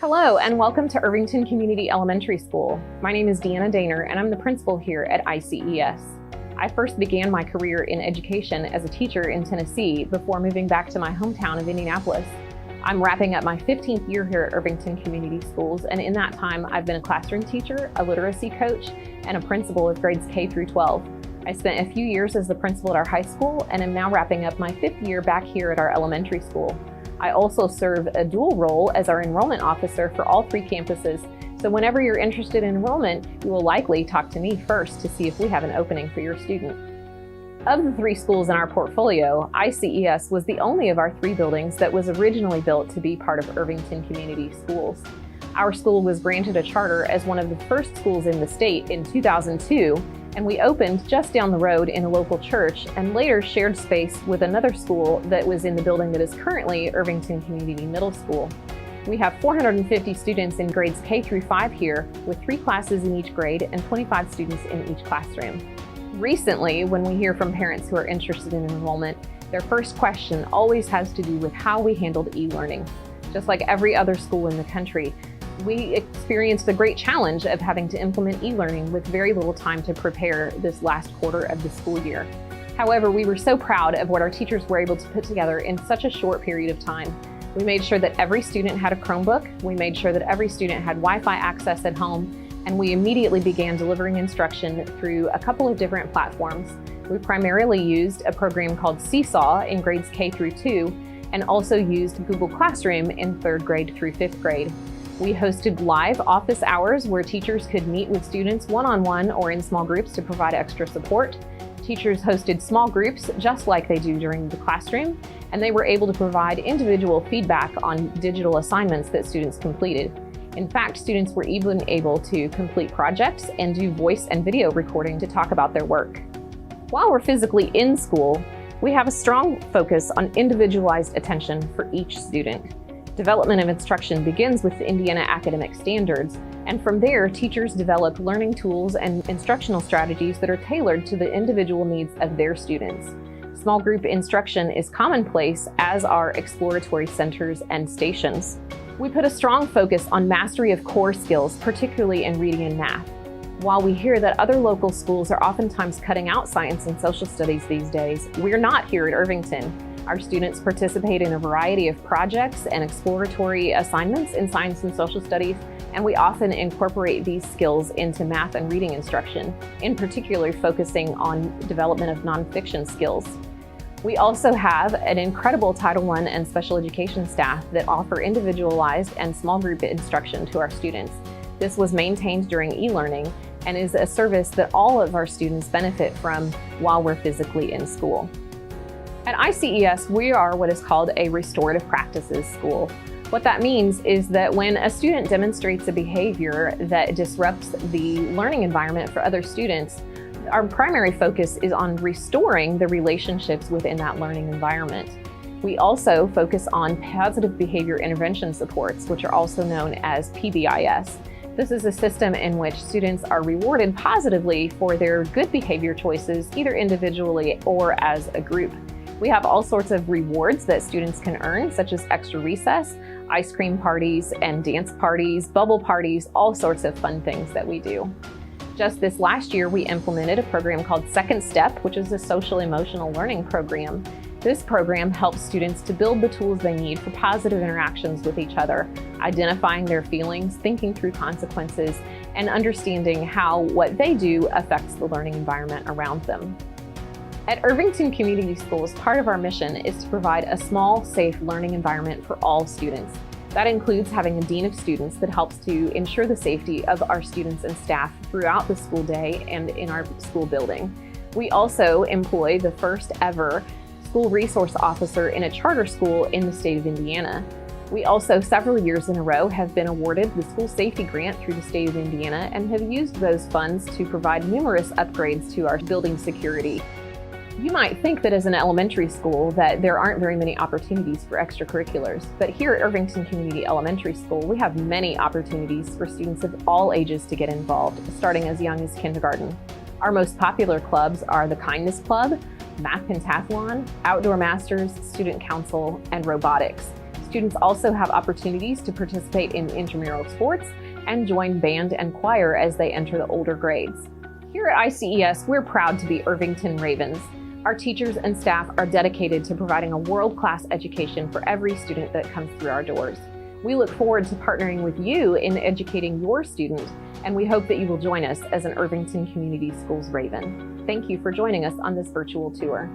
Hello, and welcome to Irvington Community Elementary School. My name is Deanna Daner, and I'm the principal here at ICES. I first began my career in education as a teacher in Tennessee before moving back to my hometown of Indianapolis. I'm wrapping up my 15th year here at Irvington Community Schools, and in that time, I've been a classroom teacher, a literacy coach, and a principal of grades K through 12. I spent a few years as the principal at our high school, and am now wrapping up my 5th year back here at our elementary school. I also serve a dual role as our enrollment officer for all 3 campuses, so whenever you're interested in enrollment, you will likely talk to me first to see if we have an opening for your student. Of the 3 schools in our portfolio, ICES was the only of our 3 buildings that was originally built to be part of Irvington Community Schools. Our school was granted a charter as one of the first schools in the state in 2002, and we opened just down the road in a local church and later shared space with another school that was in the building that is currently Irvington Community Middle School. We have 450 students in grades K through 5 here, with 3 classes in each grade and 25 students in each classroom. Recently, when we hear from parents who are interested in enrollment, their first question always has to do with how we handled e-learning. Just like every other school in the country, we experienced the great challenge of having to implement e-learning with very little time to prepare this last quarter of the school year. However, we were so proud of what our teachers were able to put together in such a short period of time. We made sure that every student had a Chromebook, we made sure that every student had Wi-Fi access at home, and we immediately began delivering instruction through a couple of different platforms. We primarily used a program called Seesaw in grades K through 2, and also used Google Classroom in 3rd grade through 5th grade. We hosted live office hours where teachers could meet with students one-on-one or in small groups to provide extra support. Teachers hosted small groups just like they do during the classroom, and they were able to provide individual feedback on digital assignments that students completed. In fact, students were even able to complete projects and do voice and video recording to talk about their work. While we're physically in school, we have a strong focus on individualized attention for each student. Development of instruction begins with the Indiana academic standards, and from there, teachers develop learning tools and instructional strategies that are tailored to the individual needs of their students. Small group instruction is commonplace, as are exploratory centers and stations. We put a strong focus on mastery of core skills, particularly in reading and math. While we hear that other local schools are oftentimes cutting out science and social studies these days, we're not here at Irvington. Our students participate in a variety of projects and exploratory assignments in science and social studies, and we often incorporate these skills into math and reading instruction, in particular focusing on development of nonfiction skills. We also have an incredible Title I and special education staff that offer individualized and small group instruction to our students. This was maintained during e-learning and is a service that all of our students benefit from while we're physically in school. At ICES, we are what is called a restorative practices school. What that means is that when a student demonstrates a behavior that disrupts the learning environment for other students, our primary focus is on restoring the relationships within that learning environment. We also focus on positive behavior intervention supports, which are also known as PBIS. This is a system in which students are rewarded positively for their good behavior choices, either individually or as a group. We have all sorts of rewards that students can earn, such as extra recess, ice cream parties and dance parties, bubble parties, all sorts of fun things that we do. Just this last year, we implemented a program called Second Step, which is a social emotional learning program. This program helps students to build the tools they need for positive interactions with each other, identifying their feelings, thinking through consequences, and understanding how what they do affects the learning environment around them. At Irvington Community Schools, part of our mission is to provide a small, safe learning environment for all students. That includes having a dean of students that helps to ensure the safety of our students and staff throughout the school day and in our school building. We also employ the first ever school resource officer in a charter school in the state of Indiana. We also, several years in a row, have been awarded the school safety grant through the state of Indiana and have used those funds to provide numerous upgrades to our building security. You might think that as an elementary school that there aren't very many opportunities for extracurriculars, but here at Irvington Community Elementary School, we have many opportunities for students of all ages to get involved, starting as young as kindergarten. Our most popular clubs are the Kindness Club, Math Pentathlon, Outdoor Masters, Student Council, and Robotics. Students also have opportunities to participate in intramural sports and join band and choir as they enter the older grades. Here at ICES, we're proud to be Irvington Ravens. Our teachers and staff are dedicated to providing a world-class education for every student that comes through our doors. We look forward to partnering with you in educating your student, and we hope that you will join us as an Irvington Community Schools Raven. Thank you for joining us on this virtual tour.